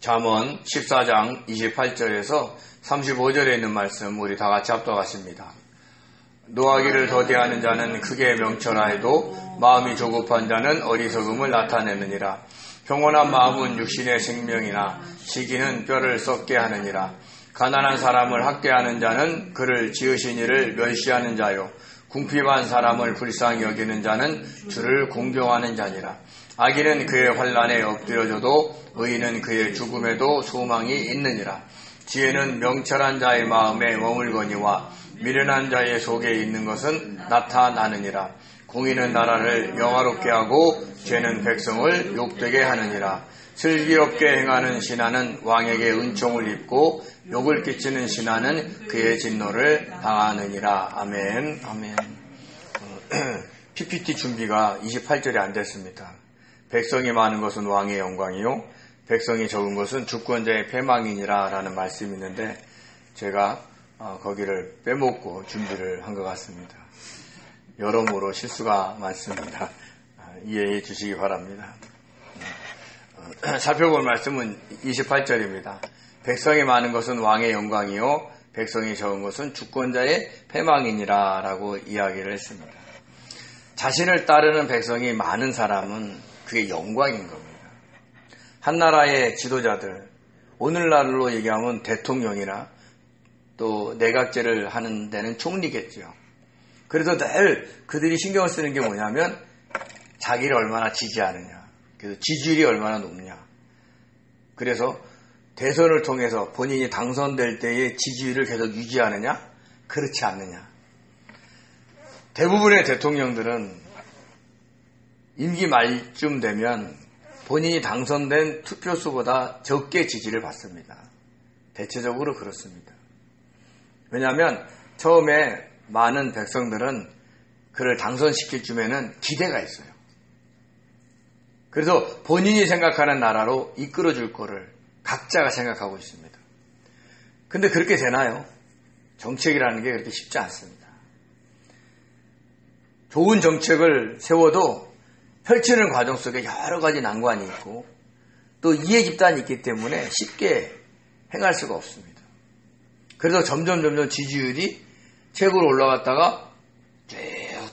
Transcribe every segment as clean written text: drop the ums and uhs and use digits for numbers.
잠언 14장 28절에서 35절에 있는 말씀 우리 다 같이 합독하십니다. 노하기를 더디하는 자는 크게 명철하여도 마음이 조급한 자는 어리석음을 나타내느니라. 평온한 마음은 육신의 생명이나 시기는 뼈를 썩게 하느니라. 가난한 사람을 학대하는 자는 그를 지으신 이를 멸시하는 자요, 궁핍한 사람을 불쌍히 여기는 자는 주를 공경하는 자니라. 악인은 그의 환난에 엎드려져도 의인은 그의 죽음에도 소망이 있느니라. 지혜는 명철한 자의 마음에 머물거니와 미련한 자의 속에 있는 것은 나타나느니라. 공의는 나라를 영화롭게 하고 죄는 백성을 욕되게 하느니라. 슬기롭게 행하는 신하는 왕에게 은총을 입고 욕을 끼치는 신하는 그의 진노를 당하느니라. 아멘. 아멘. PPT 준비가 28절에 안 됐습니다. 백성이 많은 것은 왕의 영광이요 백성이 적은 것은 주권자의 패망이니라 라는 말씀이 있는데 제가 거기를 빼먹고 준비를 한 것 같습니다. 여러모로 실수가 많습니다. 이해해 주시기 바랍니다. 살펴볼 말씀은 28절입니다. 백성이 많은 것은 왕의 영광이요 백성이 적은 것은 주권자의 패망이니라 라고 이야기를 했습니다. 자신을 따르는 백성이 많은 사람은 그게 영광인 겁니다. 한 나라의 지도자들, 오늘날로 얘기하면 대통령이나 또 내각제를 하는 데는 총리겠죠. 그래서 늘 그들이 신경을 쓰는 게 뭐냐면 자기를 얼마나 지지하느냐, 그래서 지지율이 얼마나 높냐. 그래서 대선을 통해서 본인이 당선될 때의 지지율을 계속 유지하느냐, 그렇지 않느냐. 대부분의 대통령들은 임기 말쯤 되면 본인이 당선된 투표수보다 적게 지지를 받습니다. 대체적으로 그렇습니다. 왜냐하면 처음에 많은 백성들은 그를 당선시킬 쯤에는 기대가 있어요. 그래서 본인이 생각하는 나라로 이끌어줄 거를 각자가 생각하고 있습니다. 근데 그렇게 되나요? 정책이라는 게 그렇게 쉽지 않습니다. 좋은 정책을 세워도 펼치는 과정 속에 여러 가지 난관이 있고 또 이해 집단이 있기 때문에 쉽게 행할 수가 없습니다. 그래서 점점 지지율이 최고로 올라갔다가 쭉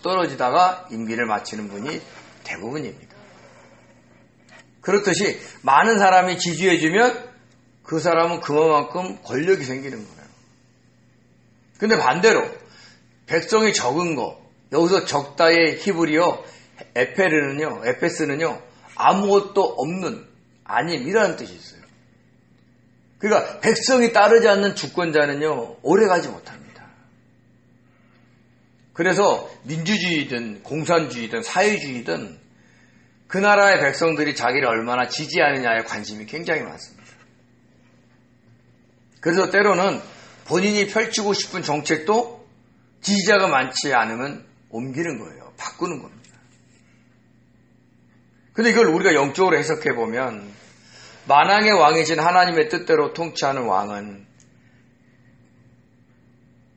떨어지다가 임기를 마치는 분이 대부분입니다. 그렇듯이 많은 사람이 지지해주면 그 사람은 그만큼 권력이 생기는 거예요. 근데 반대로 백성이 적은 거, 여기서 적다의 히브리어 에페스는요 아무것도 없는 아님이라는 뜻이 있어요. 그러니까 백성이 따르지 않는 주권자는요 오래가지 못합니다. 그래서 민주주의든 공산주의든 사회주의든 그 나라의 백성들이 자기를 얼마나 지지하느냐에 관심이 굉장히 많습니다. 그래서 때로는 본인이 펼치고 싶은 정책도 지지자가 많지 않으면 옮기는 거예요. 바꾸는 겁니다. 근데 이걸 우리가 영적으로 해석해 보면 만왕의 왕이신 하나님의 뜻대로 통치하는 왕은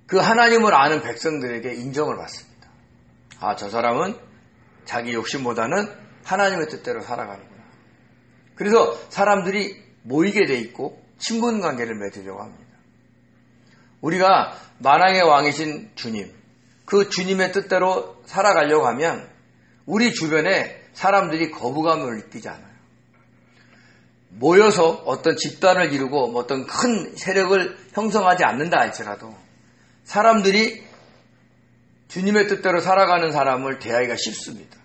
그 하나님을 아는 백성들에게 인정을 받습니다. 아, 저 사람은 자기 욕심보다는 하나님의 뜻대로 살아가는구나. 그래서 사람들이 모이게 돼 있고 친분관계를 맺으려고 합니다. 우리가 만왕의 왕이신 주님, 그 주님의 뜻대로 살아가려고 하면 우리 주변에 사람들이 거부감을 느끼지 않아요. 모여서 어떤 집단을 이루고 어떤 큰 세력을 형성하지 않는다 할지라도 사람들이 주님의 뜻대로 살아가는 사람을 대하기가 쉽습니다.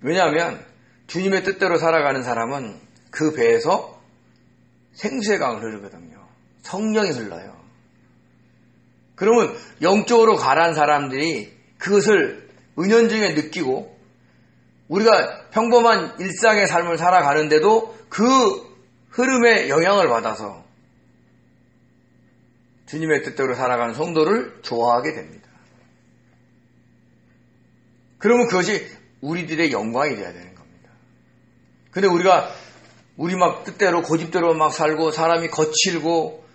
왜냐하면 주님의 뜻대로 살아가는 사람은 그 배에서 생수의 강을 흐르거든요. 성령이 흘러요. 그러면 영적으로 가란 사람들이 그것을 은연중에 느끼고 우리가 평범한 일상의 삶을 살아가는데도 그 흐름에 영향을 받아서 주님의 뜻대로 살아가는 성도를 좋아하게 됩니다. 그러면 그것이 우리들의 영광이 되어야 되는 겁니다. 근데 우리 막 뜻대로 고집대로 막 살고 사람이 거칠고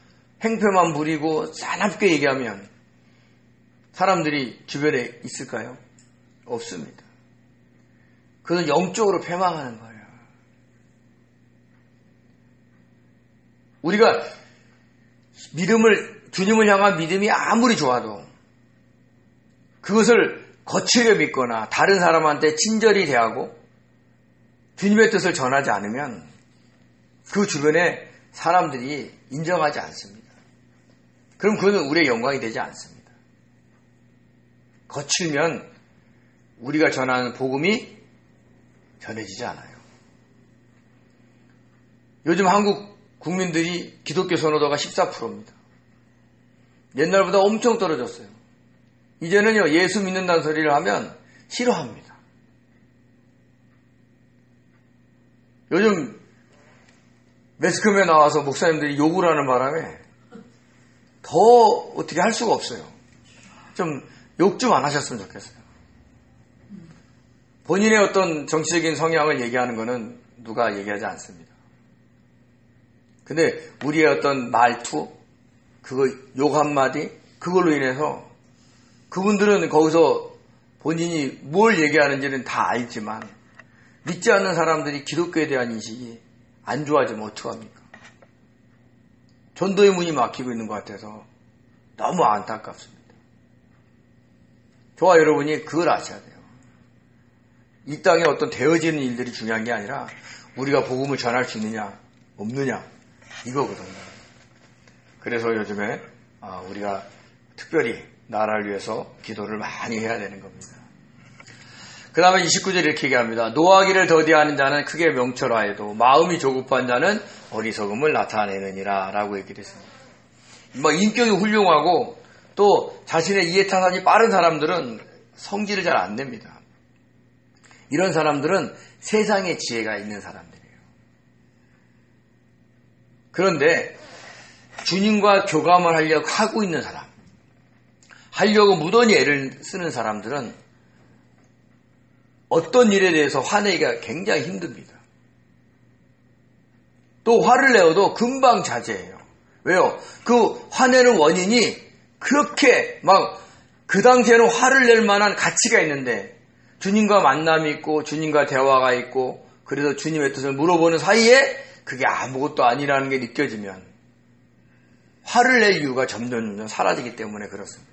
행패만 부리고 사납게 얘기하면 사람들이 주변에 있을까요? 없습니다. 그건 영적으로 패망하는 거예요. 우리가 주님을 향한 믿음이 아무리 좋아도 그것을 거칠게 믿거나 다른 사람한테 친절히 대하고 주님의 뜻을 전하지 않으면 그 주변에 사람들이 인정하지 않습니다. 그럼 그것은 우리의 영광이 되지 않습니다. 거칠면 우리가 전하는 복음이 전해지지 않아요. 요즘 한국 국민들이 기독교 선호도가 14%입니다. 옛날보다 엄청 떨어졌어요. 이제는요, 예수 믿는다는 소리를 하면 싫어합니다. 요즘 매스컴에 나와서 목사님들이 욕을 하는 바람에 더 어떻게 할 수가 없어요. 좀 욕 좀 안 하셨으면 좋겠어요. 본인의 어떤 정치적인 성향을 얘기하는 것은 누가 얘기하지 않습니다. 근데 우리의 어떤 말투, 그거 욕 한마디, 그걸로 인해서 그분들은 거기서 본인이 뭘 얘기하는지는 다 알지만 믿지 않는 사람들이 기독교에 대한 인식이 안 좋아지면 어떡합니까? 전도의 문이 막히고 있는 것 같아서 너무 안타깝습니다. 저와 여러분이 그걸 아셔야 돼요. 이 땅에 어떤 되어지는 일들이 중요한 게 아니라 우리가 복음을 전할 수 있느냐 없느냐 이거거든요. 그래서 요즘에 우리가 특별히 나라를 위해서 기도를 많이 해야 되는 겁니다. 그 다음에 29절 이렇게 얘기합니다. 노하기를 더디하는 자는 크게 명철하여도 마음이 조급한 자는 어리석음을 나타내느니라 라고 얘기를 했습니다. 인격이 훌륭하고 또 자신의 이해타산이 빠른 사람들은 성질을 잘 안 냅니다. 이런 사람들은 세상의 지혜가 있는 사람들이에요. 그런데 주님과 교감을 하려고 하고 있는 사람, 하려고 무던히 애를 쓰는 사람들은 어떤 일에 대해서 화내기가 굉장히 힘듭니다. 또 화를 내어도 금방 자제해요. 왜요? 그 화내는 원인이 그렇게 그 당시에는 화를 낼 만한 가치가 있는데 주님과 만남이 있고 주님과 대화가 있고 그래서 주님의 뜻을 물어보는 사이에 그게 아무것도 아니라는 게 느껴지면 화를 낼 이유가 점점 사라지기 때문에 그렇습니다.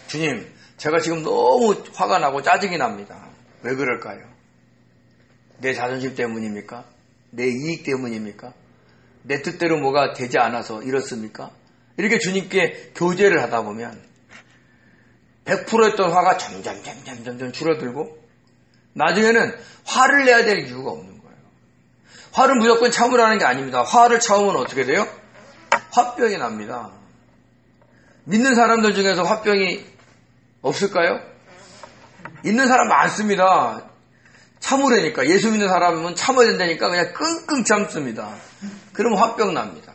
주님, 제가 지금 너무 화가 나고 짜증이 납니다. 왜 그럴까요? 내 자존심 때문입니까? 내 이익 때문입니까? 내 뜻대로 뭐가 되지 않아서 이렇습니까? 이렇게 주님께 교제를 하다 보면 100%였던 화가 점점 줄어들고 나중에는 화를 내야 될 이유가 없는 거예요. 화를 무조건 참으라는 게 아닙니다. 화를 참으면 어떻게 돼요? 화병이 납니다. 믿는 사람들 중에서 화병이 없을까요? 있는 사람 많습니다. 참으라니까. 예수 믿는 사람은 참아야 된다니까 그냥 끙끙 참습니다. 그러면 화병 납니다.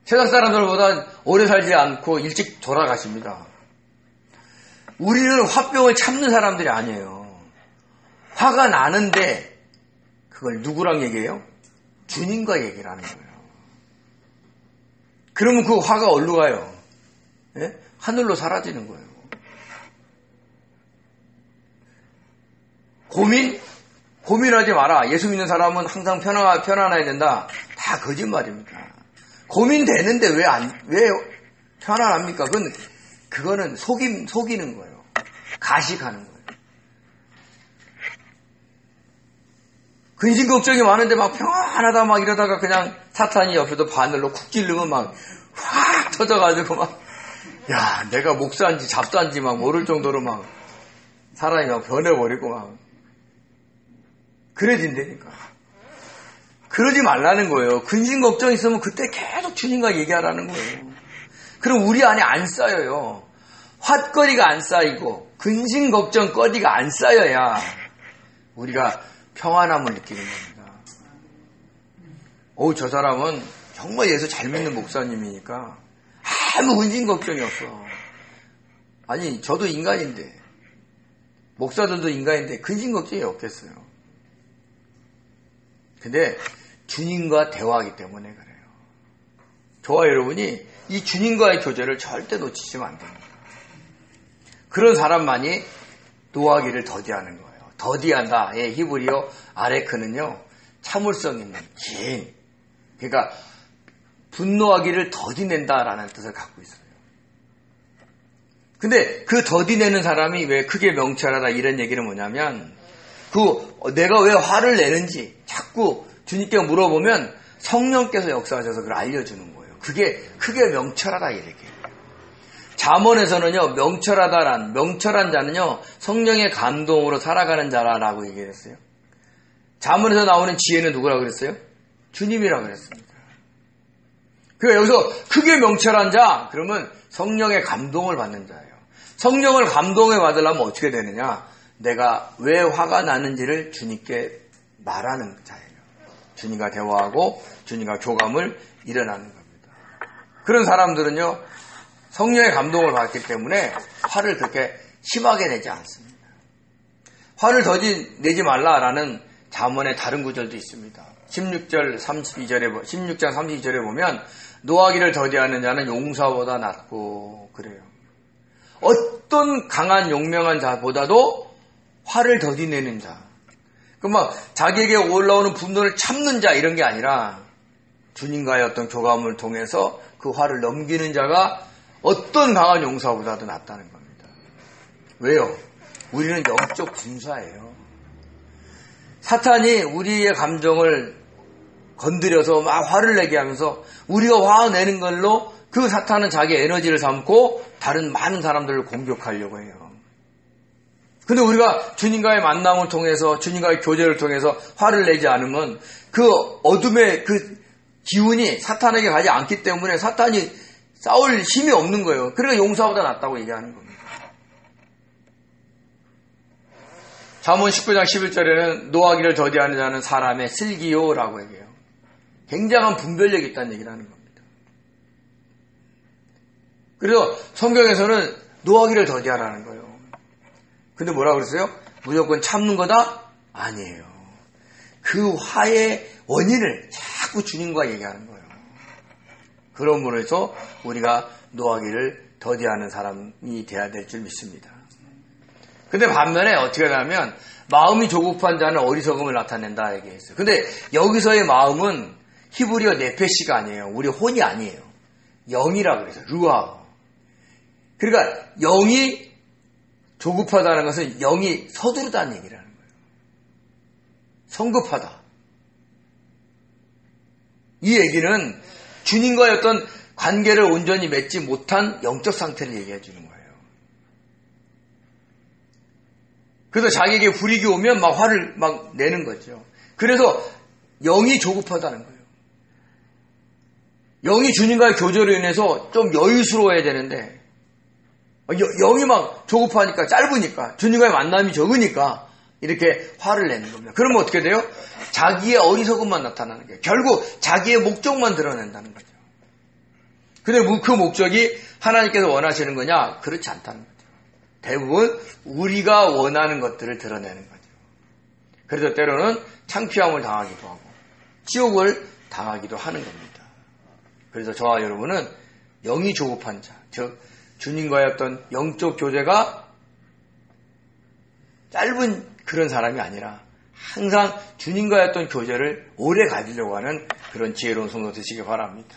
세상 사람들보다 오래 살지 않고 일찍 돌아가십니다. 우리는 화병을 참는 사람들이 아니에요. 화가 나는데 그걸 누구랑 얘기해요? 주님과 얘기를 하는 거예요. 그러면 그 화가 어디로 가요? 예? 하늘로 사라지는 거예요. 고민하지 마라. 예수 믿는 사람은 항상 편안해야 된다. 다 거짓말입니다. 고민되는데 왜 편안합니까? 그거는 속이는 거예요. 가식하는 거예요. 근심 걱정이 많은데 평안하다 이러다가 그냥 사탄이 옆에도 바늘로 쿡 찌르면 확 터져가지고 야, 내가 목사인지 잡사인지 모를 정도로 사람이 변해버리고 그래진다니까. 그러지 말라는 거예요. 근심 걱정 있으면 그때 계속 주님과 얘기하라는 거예요. 그럼 우리 안에 안 쌓여요. 핫거리가 안 쌓이고 근심 걱정거리가 안 쌓여야 우리가 평안함을 느끼는 겁니다. 저 사람은 정말 예수 잘 믿는 목사님이니까 아무 근심 걱정이 없어. 아니, 저도 인간인데 목사들도 인간인데 근심 걱정이 없겠어요. 근데 주님과 대화하기 때문에 그래요. 저와 여러분이 이 주님과의 교제를 절대 놓치시면 안 됩니다. 그런 사람만이 노하기를 더디하는 거예요. 더디한다. 히브리어 아레크는요, 참을성 있는 긴, 그러니까 분노하기를 더디낸다라는 뜻을 갖고 있어요. 근데 그 더디내는 사람이 왜 크게 명철하다 이런 얘기는 뭐냐면 내가 왜 화를 내는지 자꾸 주님께 물어보면 성령께서 역사하셔서 그걸 알려주는 거예요. 그게 크게 명철하다 이렇게. 잠언에서는요, 명철한 자는요, 성령의 감동으로 살아가는 자라라고 얘기했어요. 잠언에서 나오는 지혜는 누구라고 그랬어요? 주님이라고 그랬습니다. 그러니까 여기서 크게 명철한 자, 그러면 성령의 감동을 받는 자예요. 성령을 감동을 받으려면 어떻게 되느냐? 내가 왜 화가 나는지를 주님께 말하는 자예요. 주님과 대화하고 주님과 교감을 일어나는 겁니다. 그런 사람들은요, 성령의 감동을 받기 때문에 화를 그렇게 심하게 내지 않습니다. 화를 더디 내지 말라라는 잠언의 다른 구절도 있습니다. 16장 32절에 보면 노하기를 더디하는 자는 용사보다 낫고 그래요. 어떤 강한 용맹한 자보다도 화를 더디내는 자. 자기에게 올라오는 분노를 참는 자 이런 게 아니라 주님과의 어떤 교감을 통해서 그 화를 넘기는 자가 어떤 강한 용사보다도 낫다는 겁니다. 왜요? 우리는 영적 군사예요. 사탄이 우리의 감정을 건드려서 막 화를 내게 하면서 우리가 화내는 걸로 그 사탄은 자기 에너지를 삼고 다른 많은 사람들을 공격하려고 해요. 근데 우리가 주님과의 만남을 통해서 주님과의 교제를 통해서 화를 내지 않으면 그 어둠의 그 기운이 사탄에게 가지 않기 때문에 사탄이 싸울 힘이 없는 거예요. 그러니까 용사보다 낫다고 얘기하는 겁니다. 잠언 19장 11절에는 노하기를 더디하는 자는 사람의 슬기요라고 얘기해요. 굉장한 분별력이 있다는 얘기를 하는 겁니다. 그래서 성경에서는 노하기를 더디하라는 거예요. 근데 뭐라고 그랬어요? 무조건 참는 거다? 아니에요. 그 화의 원인을 자꾸 주님과 얘기하는 거예요. 그러므로 해서 우리가 노하기를 더디하는 사람이 돼야 될 줄 믿습니다. 근데 반면에 어떻게 하냐면 마음이 조급한 자는 어리석음을 나타낸다 얘기했어요. 근데 여기서의 마음은 히브리어 네페시가 아니에요. 우리 혼이 아니에요. 영이라고 그래서 루아. 그러니까 영이 조급하다는 것은 영이 서두르다는 얘기를 하는 거예요. 성급하다. 이 얘기는 주님과의 어떤 관계를 온전히 맺지 못한 영적 상태를 얘기해 주는 거예요. 그래서 자기에게 불이익이 오면 막 화를 막 내는 거죠. 그래서 영이 조급하다는 거예요. 영이 주님과의 교제로 인해서 좀 여유스러워야 되는데 영이 막 조급하니까 짧으니까 주님과의 만남이 적으니까 이렇게 화를 내는 겁니다. 그러면 어떻게 돼요? 자기의 어리석음만 나타나는 거예요. 결국 자기의 목적만 드러낸다는 거죠. 근데 그 목적이 하나님께서 원하시는 거냐? 그렇지 않다는 거죠. 대부분 우리가 원하는 것들을 드러내는 거죠. 그래서 때로는 창피함을 당하기도 하고 지옥을 당하기도 하는 겁니다. 그래서 저와 여러분은 영이 조급한 자, 즉 주님과의 어떤 영적 교제가 짧은 그런 사람이 아니라 항상 주님과의 어떤 교제를 오래 가지려고 하는 그런 지혜로운 성도 되시기 바랍니다.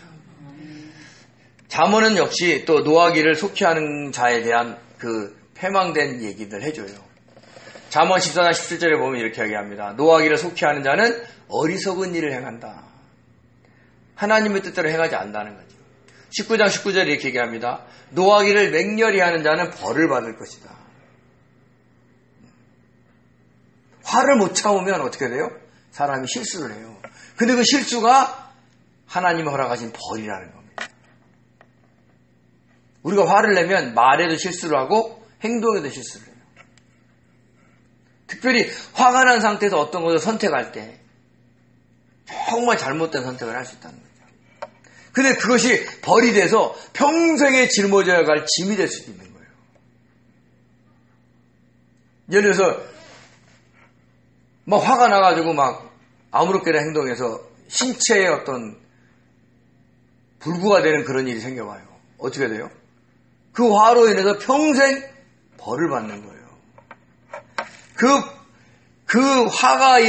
잠언은 역시 또 노하기를 속히하는 자에 대한 그 패망된 얘기들 해줘요. 잠언 14장 17절에 보면 이렇게 얘기합니다. 노하기를 속히하는 자는 어리석은 일을 행한다. 하나님의 뜻대로 행하지 않는다는 거죠. 19장 19절에 이렇게 얘기합니다. 노하기를 맹렬히 하는 자는 벌을 받을 것이다. 화를 못 참으면 어떻게 돼요? 사람이 실수를 해요. 근데 그 실수가 하나님이 허락하신 벌이라는 겁니다. 우리가 화를 내면 말에도 실수를 하고 행동에도 실수를 해요. 특별히 화가 난 상태에서 어떤 것을 선택할 때 정말 잘못된 선택을 할 수 있다는 거죠. 근데 그것이 벌이 돼서 평생에 짊어져야 갈 짐이 될 수도 있는 거예요. 예를 들어서 막 화가 나가지고 막 아무렇게나 행동해서 신체에 어떤 불구가 되는 그런 일이 생겨봐요. 어떻게 돼요? 그 화로 인해서 평생 벌을 받는 거예요. 그 화로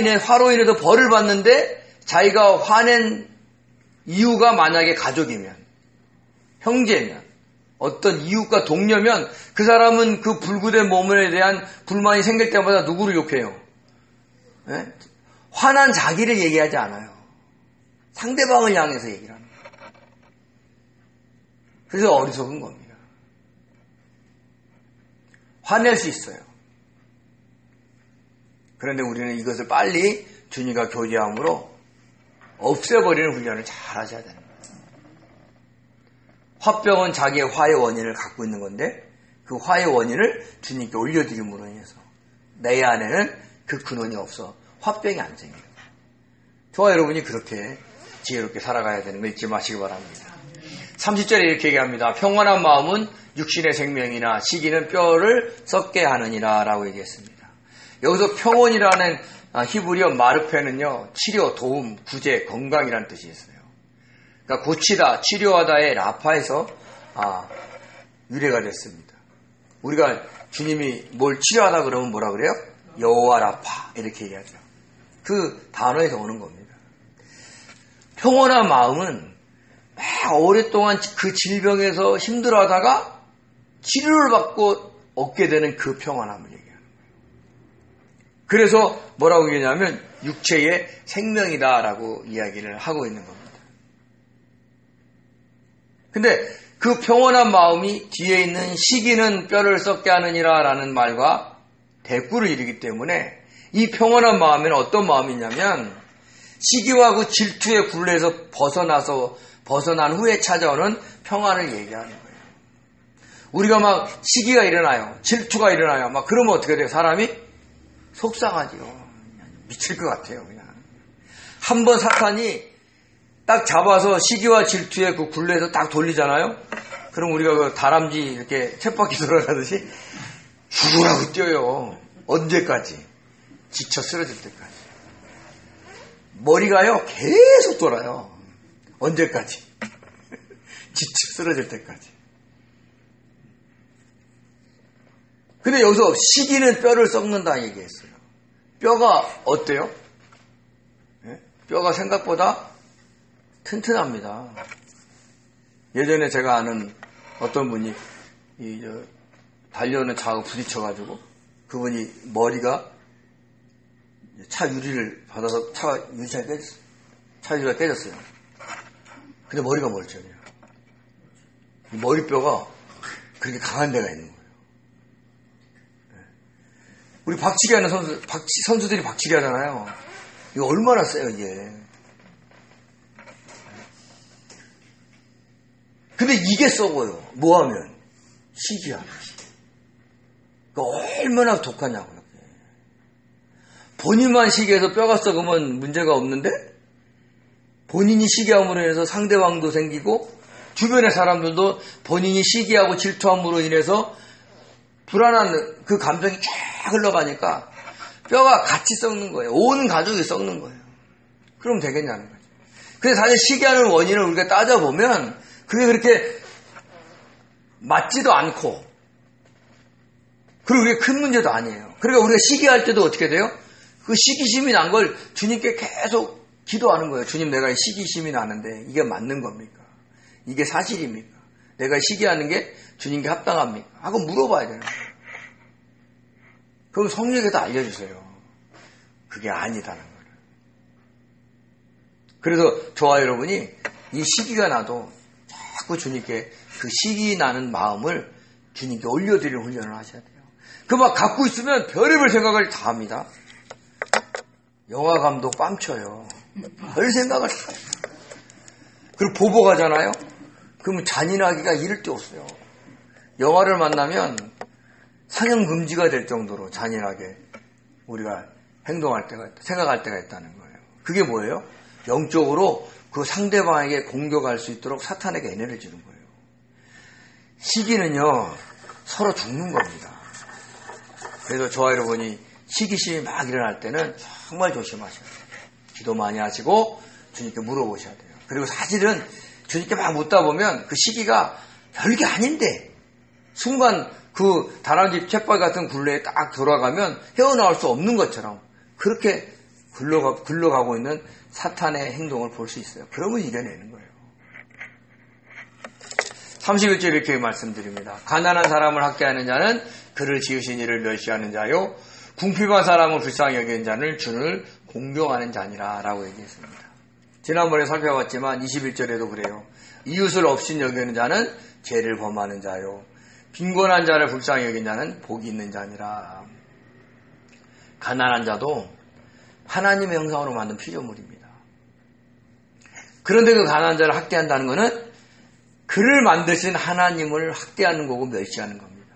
인해서 벌을 받는데 자기가 화낸 이유가 만약에 가족이면, 형제면, 어떤 이웃과 동료면 그 사람은 그 불구된 몸에 대한 불만이 생길 때마다 누구를 욕해요? 네? 화난 자기를 얘기하지 않아요. 상대방을 향해서 얘기를 하는 거예요. 그래서 어리석은 겁니다. 화낼 수 있어요. 그런데 우리는 이것을 빨리 주님과 교제함으로 없애버리는 훈련을 잘 하셔야 되는 거예요. 화병은 자기의 화의 원인을 갖고 있는 건데 그 화의 원인을 주님께 올려드림으로 인해서 내 안에는 그 근원이 없어 화병이 안 생겨요. 저와 여러분이 그렇게 지혜롭게 살아가야 되는 거 잊지 마시기 바랍니다. 30절에 이렇게 얘기합니다. 평안한 마음은 육신의 생명이나 시기는 뼈를 썩게 하느니라 라고 얘기했습니다. 여기서 평온이라는 히브리어 마르페는요, 치료, 도움, 구제, 건강이라는 뜻이 있어요. 그러니까 고치다, 치료하다의 라파에서 유래가 됐습니다. 우리가 주님이 뭘 치료하다 그러면 뭐라 그래요? 여호와 라파 이렇게 얘기하죠. 그 단어에서 오는 겁니다. 평온한 마음은 오랫동안 그 질병에서 힘들어하다가 치료를 받고 얻게 되는 그 평안함을 얘기하는 거예요. 그래서 뭐라고 얘기하냐면 육체의 생명이다라고 이야기를 하고 있는 겁니다. 근데 그 평온한 마음이 뒤에 있는 시기는 뼈를 썩게 하느니라 라는 말과 대꾸를 이루기 때문에 이 평온한 마음에는 어떤 마음이냐면 시기와 그 질투의 굴레에서 벗어난 후에 찾아오는 평안을 얘기하는 거예요. 우리가 막 시기가 일어나요. 질투가 일어나요. 막 그러면 어떻게 돼요? 사람이 속상하지요. 미칠 것 같아요. 그냥. 한번 사탄이 딱 잡아서 시기와 질투의 그 굴레에서 딱 돌리잖아요. 그럼 우리가 그 다람쥐 이렇게 쳇바퀴 돌아가듯이 죽으라고 뛰어요. 언제까지? 지쳐 쓰러질 때까지. 머리가요 계속 돌아요. 언제까지? 지쳐 쓰러질 때까지. 근데 여기서 시기는 뼈를 썩는다 얘기했어요. 뼈가 어때요? 네? 뼈가 생각보다 튼튼합니다. 예전에 제가 아는 어떤 분이 달려오는 차하고 부딪혀가지고 그분이 머리가 차 유리를 받아서 차 유리가 깨졌어요. 근데 머리가 멀쩡해요. 머리뼈가 그렇게 강한 데가 있는 거예요. 우리 박치기 하는 선수들이 박치기 하잖아요. 이거 얼마나 세요, 이게. 근데 이게 썩어요. 뭐하면? 시기야. 얼마나 독하냐고요. 본인만 시기해서 뼈가 썩으면 문제가 없는데 본인이 시기함으로 인해서 상대방도 생기고 주변의 사람들도 본인이 시기하고 질투함으로 인해서 불안한 그 감정이 쫙 흘러가니까 뼈가 같이 썩는 거예요. 온 가족이 썩는 거예요. 그럼 되겠냐는 거죠. 그래서 사실 시기하는 원인을 우리가 따져보면 그게 그렇게 맞지도 않고 그리고 그게 큰 문제도 아니에요. 그러니까 우리가 시기할 때도 어떻게 돼요? 그 시기심이 난 걸 주님께 계속 기도하는 거예요. 주님, 내가 시기심이 나는데 이게 맞는 겁니까? 이게 사실입니까? 내가 시기하는 게 주님께 합당합니까? 하고 물어봐야 되는 거예요. 그럼 성령께서 알려주세요. 그게 아니다는 거예요. 그래서 저와 여러분이 이 시기가 나도 자꾸 주님께 그 시기 나는 마음을 주님께 올려드리는 훈련을 하셔야 돼요. 그 막 갖고 있으면 별의별 생각을 다 합니다. 영화 감독 뺨쳐요. 별 생각을 다 해요. 그리고 보복 하잖아요. 그러면 잔인하기가 이를 데 없어요. 영화를 만나면 상영 금지가 될 정도로 잔인하게 우리가 행동할 때가 있다, 생각할 때가 있다는 거예요. 그게 뭐예요? 영적으로 그 상대방에게 공격할 수 있도록 사탄에게 애내를 주는 거예요. 시기는요, 서로 죽는 겁니다. 그래서 저와 여러분이 시기심이 막 일어날 때는 정말 조심하셔야 돼요. 기도 많이 하시고 주님께 물어보셔야 돼요. 그리고 사실은 주님께 막 묻다 보면 그 시기가 별게 아닌데 순간 그 다람쥐 쳇바퀴 같은 굴레에 딱 돌아가면 헤어나올 수 없는 것처럼 그렇게 굴러가고 있는 사탄의 행동을 볼 수 있어요. 그러면 이겨내는 거예요. 31절 이렇게 말씀드립니다. 가난한 사람을 학대하는 자는 그를 지으신 이를 멸시하는 자요, 궁핍한 사람을 불쌍히 여기는 자는 주를 공경하는 자니라 라고 얘기했습니다. 지난번에 살펴봤지만 21절에도 그래요. 이웃을 없인 여기는 자는 죄를 범하는 자요, 빈곤한 자를 불쌍히 여기는 자는 복이 있는 자니라. 가난한 자도 하나님의 형상으로 만든 피조물입니다. 그런데 그 가난한 자를 학대한다는 것은 그를 만드신 하나님을 학대하는 거고 멸시하는 겁니다.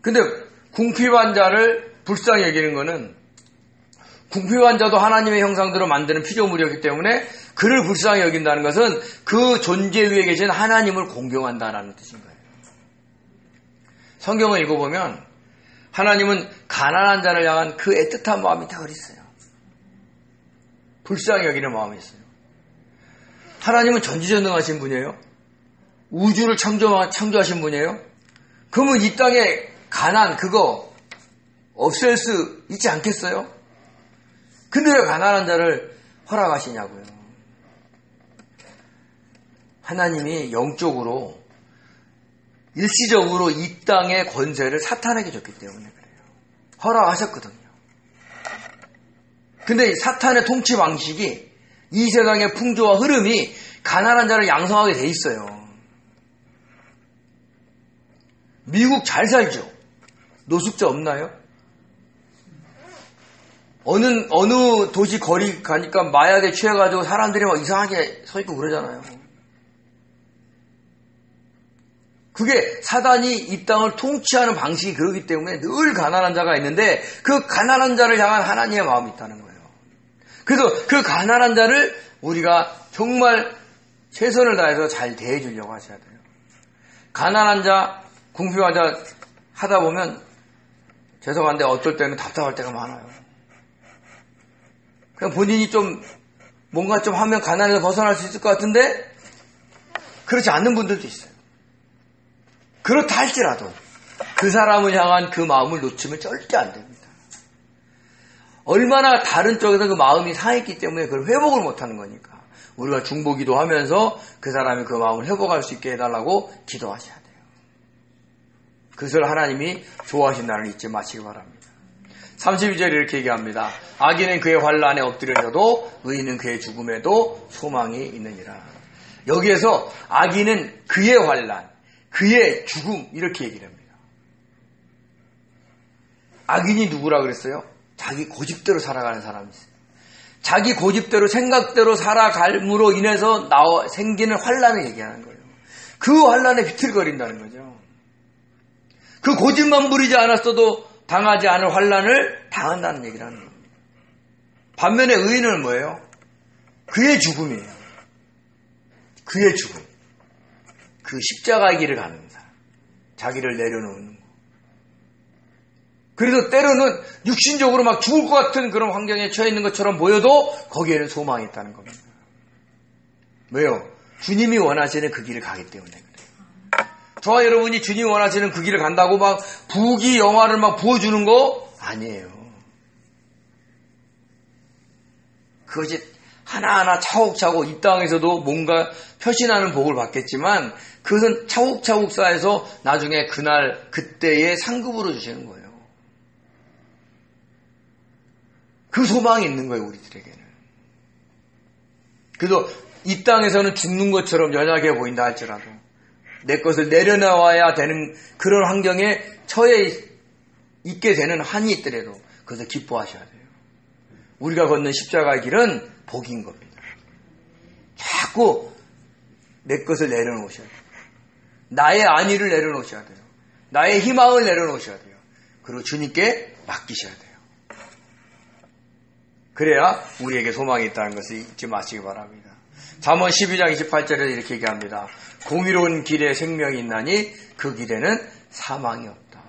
근데 궁핍한 자를 불쌍히 여기는 것은 궁핍한 자도 하나님의 형상대로 만드는 피조물이었기 때문에 그를 불쌍히 여긴다는 것은 그 존재 위에 계신 하나님을 공경한다라는 뜻인 거예요. 성경을 읽어보면 하나님은 가난한 자를 향한 그 애틋한 마음이 다 있어요. 불쌍히 여기는 마음이 있어요. 하나님은 전지전능하신 분이에요. 우주를 창조하신 분이에요. 그러면 이 땅에 가난 그거 없앨 수 있지 않겠어요? 근데 왜 가난한 자를 허락하시냐고요. 하나님이 영적으로 일시적으로 이 땅의 권세를 사탄에게 줬기 때문에 그래요. 허락하셨거든요. 근데 사탄의 통치 방식이 이 세상의 풍조와 흐름이 가난한 자를 양성하게 돼 있어요. 미국 잘 살죠? 노숙자 없나요? 어느 도시 거리 가니까 마약에 취해가지고 사람들이 막 이상하게 서 있고 그러잖아요. 그게 사단이 이 땅을 통치하는 방식이 그러기 때문에 늘 가난한 자가 있는데 그 가난한 자를 향한 하나님의 마음이 있다는 거예요. 그래서 그 가난한 자를 우리가 정말 최선을 다해서 잘 대해주려고 하셔야 돼요. 가난한 자, 궁핍한 자 하다 보면 죄송한데 어떨 때는 답답할 때가 많아요. 그냥 본인이 좀 뭔가 좀 하면 가난에서 벗어날 수 있을 것 같은데 그렇지 않는 분들도 있어요. 그렇다 할지라도 그 사람을 향한 그 마음을 놓치면 절대 안 됩니다. 얼마나 다른 쪽에서 그 마음이 상했기 때문에 그걸 회복을 못하는 거니까 우리가 중보기도 하면서 그 사람이 그 마음을 회복할 수 있게 해달라고 기도하셔야 돼요. 그것을 하나님이 좋아하신다는 걸 잊지 마시기 바랍니다. 32절에 이렇게 얘기합니다. 악인은 그의 환난에 엎드려져도 의인은 그의 죽음에도 소망이 있느니라. 여기에서 악인은 그의 환난, 그의 죽음 이렇게 얘기를 합니다. 악인이 누구라 그랬어요? 자기 고집대로 살아가는 사람이 있어요. 자기 고집대로 생각대로 살아감으로 인해서 생기는 환난을 얘기하는 거예요. 그 환난에 비틀거린다는 거죠. 그 고집만 부리지 않았어도 당하지 않을 환난을 당한다는 얘기를 하는 겁니다. 반면에 의인은 뭐예요? 그의 죽음이에요. 그의 죽음. 그 십자가의 길을 가는 사람. 자기를 내려놓는 거. 그래서 때로는 육신적으로 막 죽을 것 같은 그런 환경에 처해 있는 것처럼 보여도 거기에는 소망이 있다는 겁니다. 왜요? 주님이 원하시는 그 길을 가기 때문에 그래요. 저와 여러분이 주님이 원하시는 그 길을 간다고 막 부귀 영화를 막 부어주는 거 아니에요. 그것이 하나하나 차곡차곡 이 땅에서도 뭔가 표신하는 복을 받겠지만 그것은 차곡차곡 쌓여서 나중에 그날 그때의 상급으로 주시는 거예요. 그 소망이 있는 거예요, 우리들에게는. 그래서 이 땅에서는 죽는 것처럼 연약해 보인다 할지라도 내 것을 내려놔야 되는 그런 환경에 처해 있게 되는 한이 있더라도 그것을 기뻐하셔야 돼요. 우리가 걷는 십자가의 길은 복인 겁니다. 자꾸 내 것을 내려놓으셔야 돼요. 나의 안위를 내려놓으셔야 돼요. 나의 희망을 내려놓으셔야 돼요. 그리고 주님께 맡기셔야 돼요. 그래야 우리에게 소망이 있다는 것을 잊지 마시기 바랍니다. 잠언 12장 28절에 이렇게 얘기합니다. 공의로운 길에 생명이 있나니 그 길에는 사망이 없다.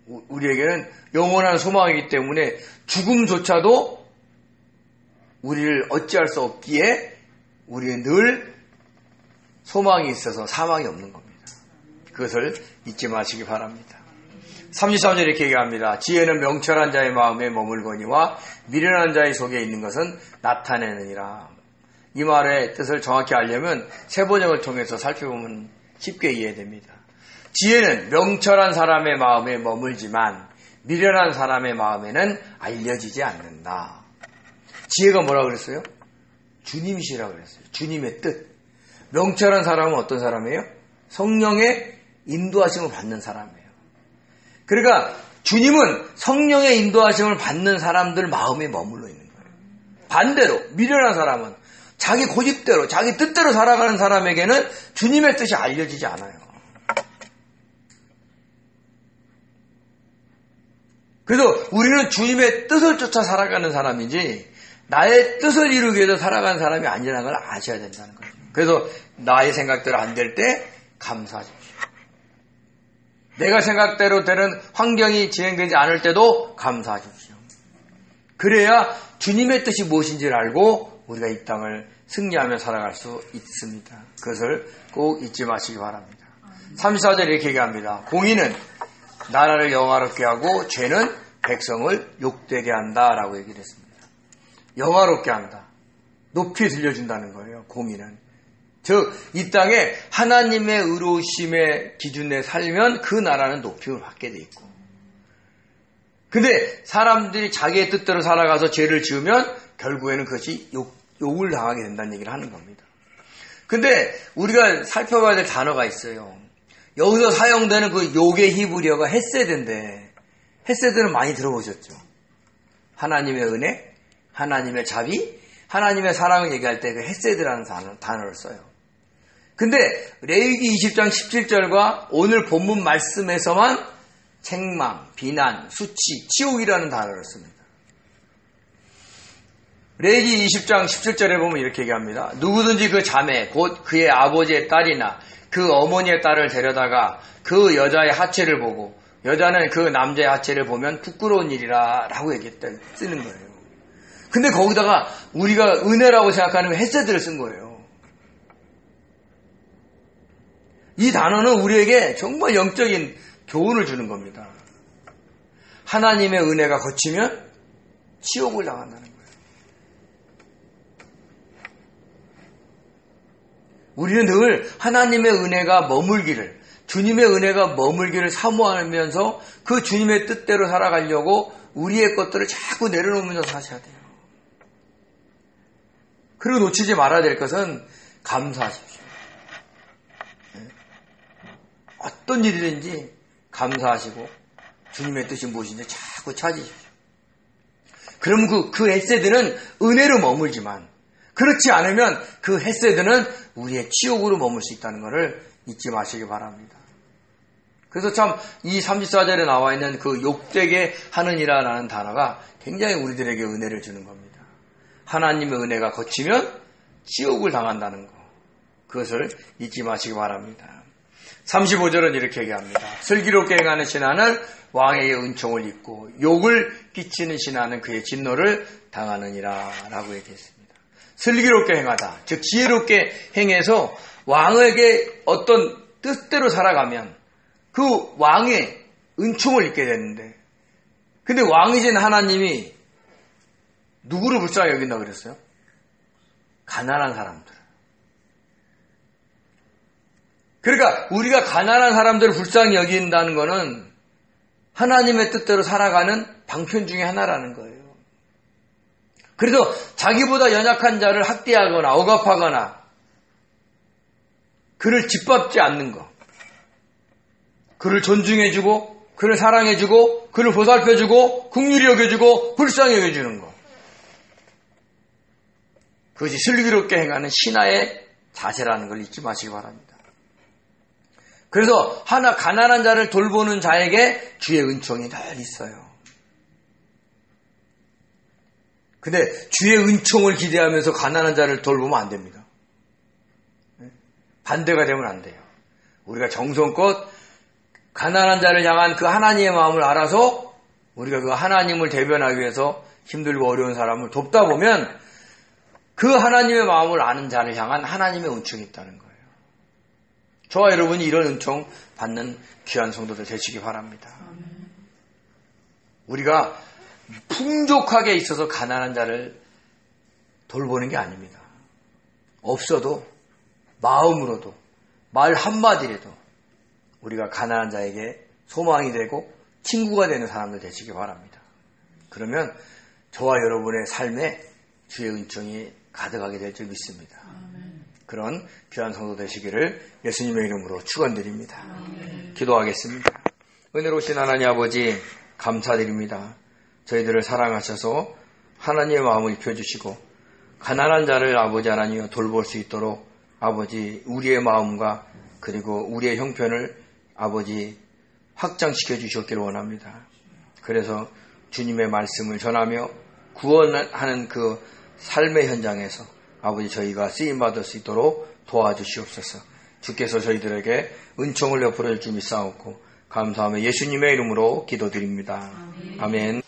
우리에게는 영원한 소망이기 때문에 죽음조차도 우리를 어찌할 수 없기에 우리는 늘 소망이 있어서 사망이 없는 겁니다. 그것을 잊지 마시기 바랍니다. 33절 이렇게 얘기합니다. 지혜는 명철한 자의 마음에 머물거니와 미련한 자의 속에 있는 것은 나타내느니라. 이 말의 뜻을 정확히 알려면 세번역을 통해서 살펴보면 쉽게 이해됩니다. 지혜는 명철한 사람의 마음에 머물지만 미련한 사람의 마음에는 알려지지 않는다. 지혜가 뭐라고 그랬어요? 주님이시라고 그랬어요. 주님의 뜻. 명철한 사람은 어떤 사람이에요? 성령의 인도하심을 받는 사람이에요. 그러니까 주님은 성령의 인도하심을 받는 사람들 마음에 머물러 있는 거예요. 반대로 미련한 사람은 자기 고집대로 자기 뜻대로 살아가는 사람에게는 주님의 뜻이 알려지지 않아요. 그래서 우리는 주님의 뜻을 쫓아 살아가는 사람이지 나의 뜻을 이루기 위해서 살아가는 사람이 아니라는 걸 아셔야 된다는 거예요. 그래서 나의 생각대로 안 될 때 감사하십시오. 내가 생각대로 되는 환경이 진행되지 않을 때도 감사하십시오. 그래야 주님의 뜻이 무엇인지를 알고 우리가 이 땅을 승리하며 살아갈 수 있습니다. 그것을 꼭 잊지 마시기 바랍니다. 34절 이렇게 얘기합니다. 공의는 나라를 영화롭게 하고 죄는 백성을 욕되게 한다라고 얘기를 했습니다. 영화롭게 한다. 높이 들려준다는 거예요. 공의는. 즉 이 땅에 하나님의 의로우심의 기준에 살면 그 나라는 높임을 받게 돼 있고, 근데 사람들이 자기의 뜻대로 살아가서 죄를 지으면 결국에는 그것이 욕을 당하게 된다는 얘기를 하는 겁니다. 근데 우리가 살펴봐야 될 단어가 있어요. 여기서 사용되는 그 욕의 히브리어가 헤세드인데, 헤세드는 많이 들어보셨죠? 하나님의 은혜, 하나님의 자비, 하나님의 사랑을 얘기할 때 그 헤세드라는 단어를 써요. 근데 레위기 20장 17절과 오늘 본문 말씀에서만 책망, 비난, 수치, 치욕이라는 단어를 씁니다. 레위기 20장 17절에 보면 이렇게 얘기합니다. 누구든지 그 자매, 곧 그의 아버지의 딸이나 그 어머니의 딸을 데려다가 그 여자의 하체를 보고 여자는 그 남자의 하체를 보면 부끄러운 일이라 라고 얘기했다 쓰는 거예요. 근데 거기다가 우리가 은혜라고 생각하는 헤세드를 쓴 거예요. 이 단어는 우리에게 정말 영적인 교훈을 주는 겁니다. 하나님의 은혜가 거치면 치욕을 당한다는 거예요. 우리는 늘 하나님의 은혜가 머물기를, 주님의 은혜가 머물기를 사모하면서 그 주님의 뜻대로 살아가려고 우리의 것들을 자꾸 내려놓으면서 사셔야 돼요. 그리고 놓치지 말아야 될 것은 감사하십시오. 어떤 일이든지 감사하시고 주님의 뜻이 무엇인지 자꾸 찾으십시오. 그럼 그 헤세드는 은혜로 머물지만 그렇지 않으면 그 헤세드는 우리의 치욕으로 머물 수 있다는 것을 잊지 마시기 바랍니다. 그래서 참 이 34절에 나와 있는 그 욕되게 하느니라라는 단어가 굉장히 우리들에게 은혜를 주는 겁니다. 하나님의 은혜가 거치면 치욕을 당한다는 것, 그것을 잊지 마시기 바랍니다. 35절은 이렇게 얘기합니다. 슬기롭게 행하는 신하는 왕에게 은총을 입고 욕을 끼치는 신하는 그의 진노를 당하느니라 라고 얘기했습니다. 슬기롭게 행하다, 즉 지혜롭게 행해서 왕에게 어떤 뜻대로 살아가면 그 왕의 은총을 입게 되는데, 근데 왕이신 하나님이 누구를 불쌍히 여긴다고 그랬어요? 가난한 사람들. 그러니까 우리가 가난한 사람들을 불쌍히 여긴다는 것은 하나님의 뜻대로 살아가는 방편 중에 하나라는 거예요. 그래서 자기보다 연약한 자를 학대하거나 억압하거나 그를 짓밟지 않는 것, 그를 존중해주고 그를 사랑해주고 그를 보살펴주고 긍휼히 여겨주고 불쌍히 여겨주는 것, 그것이 슬기롭게 행하는 신하의 자세라는 걸 잊지 마시기 바랍니다. 그래서 가난한 자를 돌보는 자에게 주의 은총이 늘 있어요. 근데 주의 은총을 기대하면서 가난한 자를 돌보면 안 됩니다. 반대가 되면 안 돼요. 우리가 정성껏 가난한 자를 향한 그 하나님의 마음을 알아서 우리가 그 하나님을 대변하기 위해서 힘들고 어려운 사람을 돕다 보면 그 하나님의 마음을 아는 자를 향한 하나님의 은총이 있다는 거예요. 저와 여러분이 이런 은총 받는 귀한 성도들 되시기 바랍니다. 우리가 풍족하게 있어서 가난한 자를 돌보는 게 아닙니다. 없어도 마음으로도 말 한마디라도 우리가 가난한 자에게 소망이 되고 친구가 되는 사람들 되시기 바랍니다. 그러면 저와 여러분의 삶에 주의 은총이 가득하게 될 줄 믿습니다. 그런 귀한 성도 되시기를 예수님의 이름으로 축원드립니다. 기도하겠습니다. 은혜로우신 하나님 아버지 감사드립니다. 저희들을 사랑하셔서 하나님의 마음을 입혀주시고 가난한 자를 아버지 하나님이 돌볼 수 있도록 아버지 우리의 마음과 그리고 우리의 형편을 아버지 확장시켜 주셨기를 원합니다. 그래서 주님의 말씀을 전하며 구원하는 그 삶의 현장에서 아버지 저희가 쓰임받을 수 있도록 도와주시옵소서. 주께서 저희들에게 은총을 베풀어 줄 줄 믿사옵고 감사하며 예수님의 이름으로 기도드립니다. 아멘.